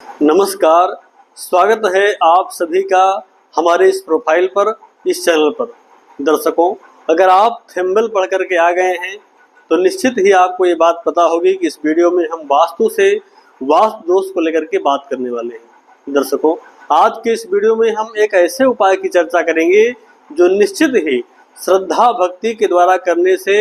नमस्कार, स्वागत है आप सभी का हमारे इस प्रोफाइल पर, इस चैनल पर। दर्शकों, अगर आप थंबनेल पढ़ करके आ गए हैं तो निश्चित ही आपको ये बात पता होगी कि इस वीडियो में हम वास्तु से वास्तु दोष को लेकर के बात करने वाले हैं। दर्शकों, आज के इस वीडियो में हम एक ऐसे उपाय की चर्चा करेंगे जो निश्चित ही श्रद्धा भक्ति के द्वारा करने से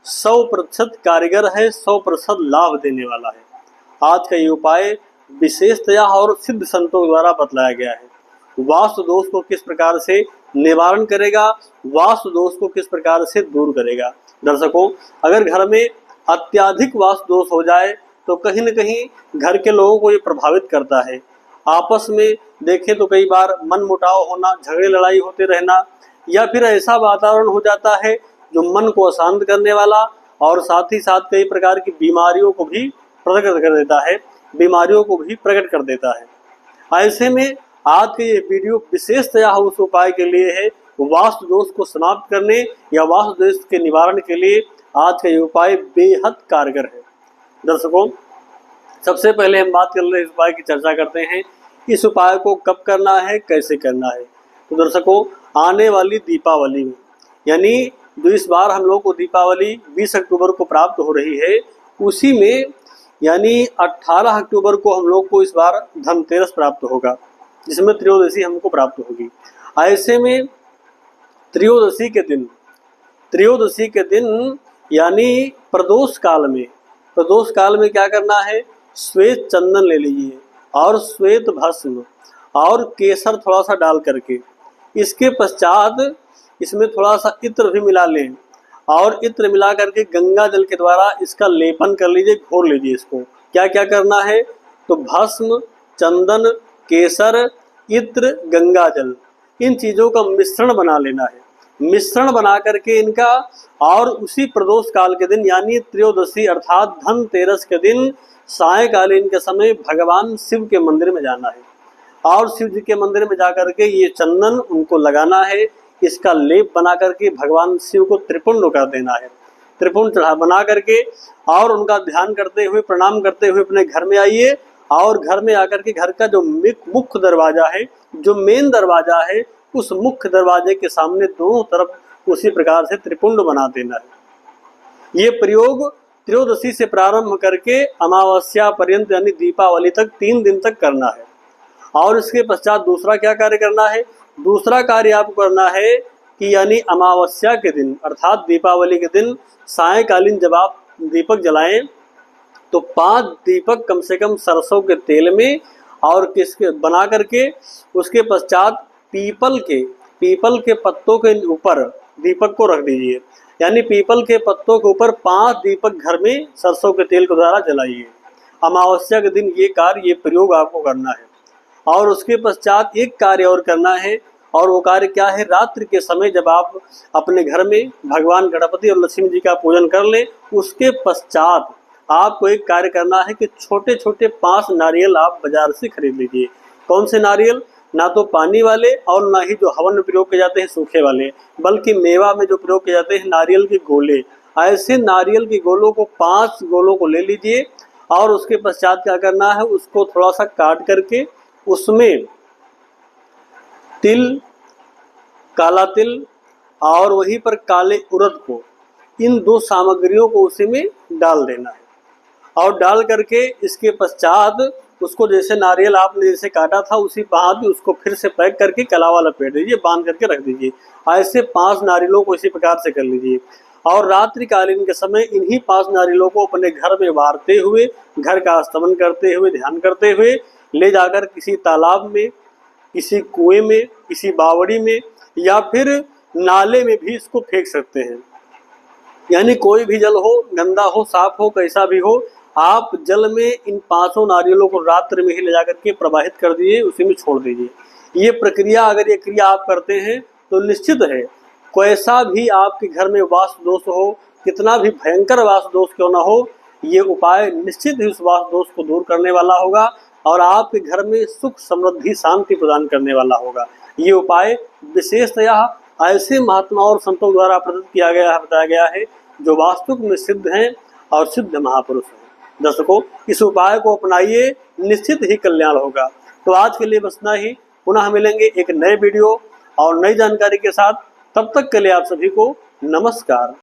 100% कारगर है, 100% लाभ देने वाला है। आज का ये उपाय विशेषतया और सिद्ध संतों द्वारा बतलाया गया है। वास्तु दोष को किस प्रकार से निवारण करेगा, वास्तु दोष को किस प्रकार से दूर करेगा। दर्शकों, अगर घर में अत्याधिक वास्तु दोष हो जाए तो कहीं न कहीं घर के लोगों को ये प्रभावित करता है। आपस में देखें तो कई बार मनमुटाव होना, झगड़े लड़ाई होते रहना, या फिर ऐसा वातावरण हो जाता है जो मन को अशांत करने वाला और साथ ही साथ कई प्रकार की बीमारियों को भी प्रकट कर देता है, बीमारियों को भी प्रकट कर देता है। ऐसे में आज के ये वीडियो विशेषतया उस उपाय के लिए है, वास्तु दोष को समाप्त करने या वास्तु दोष के निवारण के लिए आज का ये उपाय बेहद कारगर है। दर्शकों, सबसे पहले हम बात कर रहे हैं, इस उपाय की चर्चा करते हैं। इस उपाय को कब करना है, कैसे करना है। तो दर्शकों, आने वाली दीपावली में, यानी जो इस बार हम लोग को दीपावली 20 अक्टूबर को प्राप्त हो रही है, उसी में यानी 18 अक्टूबर को हम लोग को इस बार धनतेरस प्राप्त होगा, जिसमें त्रयोदशी हमको प्राप्त होगी। ऐसे में त्रयोदशी के दिन यानी प्रदोष काल में क्या करना है, श्वेत चंदन ले लीजिए और श्वेत भस्म और केसर थोड़ा सा डाल करके, इसके पश्चात इसमें थोड़ा सा इत्र भी मिला लें और इत्र मिला करके गंगा जल के द्वारा इसका लेपन कर लीजिए, घोर लीजिए। इसको क्या क्या करना है, तो भस्म, चंदन, केसर, इत्र, गंगा जल, इन चीज़ों का मिश्रण बना लेना है। मिश्रण बना करके इनका, और उसी प्रदोष काल के दिन यानी त्रयोदशी अर्थात धनतेरस के दिन सायंकालीन के समय भगवान शिव के मंदिर में जाना है और शिव जी के मंदिर में जाकर के ये चंदन उनको लगाना है। इसका लेप बना करके भगवान शिव को त्रिपुंड कर देना है। त्रिपुंड चढ़ा बना करके और उनका ध्यान करते हुए, प्रणाम करते हुए अपने घर में आइए और घर में आकर के घर का जो मुख्य दरवाजा है, जो मेन दरवाजा है, उस मुख्य दरवाजे के सामने दोनों तरफ उसी प्रकार से त्रिपुंड बना देना है। ये प्रयोग त्रयोदशी से प्रारंभ करके अमावस्या पर्यंत यानी दीपावली तक 3 दिन तक करना है। और इसके पश्चात दूसरा क्या कार्य करना है, दूसरा कार्य आपको करना है कि यानी अमावस्या के दिन अर्थात दीपावली के दिन सायंकालीन जब आप दीपक जलाएं तो 5 दीपक कम से कम सरसों के तेल में और किसके बना करके, उसके पश्चात पीपल के पत्तों के ऊपर दीपक को रख दीजिए। यानी पीपल के पत्तों के ऊपर 5 दीपक घर में सरसों के तेल के द्वारा जलाइए। अमावस्या के दिन ये कार्य, ये प्रयोग आपको करना है। और उसके पश्चात एक कार्य और करना है, और वो कार्य क्या है, रात्रि के समय जब आप अपने घर में भगवान गणपति और लक्ष्मी जी का पूजन कर लें, उसके पश्चात आपको एक कार्य करना है कि छोटे छोटे 5 नारियल आप बाजार से खरीद लीजिए। कौन से नारियल, ना तो पानी वाले और ना ही जो हवन में प्रयोग किए जाते हैं सूखे वाले, बल्कि मेवा में जो प्रयोग किए जाते हैं नारियल के गोले। ऐसे नारियल के गोलों को 5 गोलों को ले लीजिए और उसके पश्चात क्या करना है, उसको थोड़ा सा काट करके उसमें तिल, काला तिल और वहीं पर काले उड़द को, इन 2 सामग्रियों को उसी में डाल देना है। और डाल करके इसके पश्चात उसको जैसे नारियल आपने जैसे काटा था उसी भांति उसको फिर से पैक करके कलावा लपेट दीजिए, बांध करके रख दीजिए। ऐसे 5 नारियलों को इसी प्रकार से कर लीजिए और रात्रिकालीन के समय इन्हीं 5 नारियलों को अपने घर में वारते हुए, घर का स्तमन करते हुए, ध्यान करते हुए ले जाकर किसी तालाब में, किसी कुएं में, किसी बावड़ी में या फिर नाले में भी इसको फेंक सकते हैं। यानी कोई भी जल हो, गंदा हो, साफ हो, कैसा भी हो, आप जल में इन 5 नारियलों को रात्रि में ही ले जाकर के प्रवाहित कर दीजिए, उसी में छोड़ दीजिए। ये प्रक्रिया, अगर ये क्रिया आप करते हैं तो निश्चित है कैसा भी आपके घर में वास्तु दोष हो, कितना भी भयंकर वास्तु दोष क्यों ना हो, ये उपाय निश्चित ही उस वास्तु दोष को दूर करने वाला होगा और आपके घर में सुख, समृद्धि, शांति प्रदान करने वाला होगा। ये उपाय विशेषतया ऐसे महात्मा और संतों द्वारा प्रदत्त किया गया है, बताया गया है, जो वास्तु में सिद्ध हैं और सिद्ध महापुरुष हैं। दर्शकों, इस उपाय को अपनाइए, निश्चित ही कल्याण होगा। तो आज के लिए बस इतना ही। पुनः मिलेंगे एक नए वीडियो और नई जानकारी के साथ। तब तक के लिए आप सभी को नमस्कार।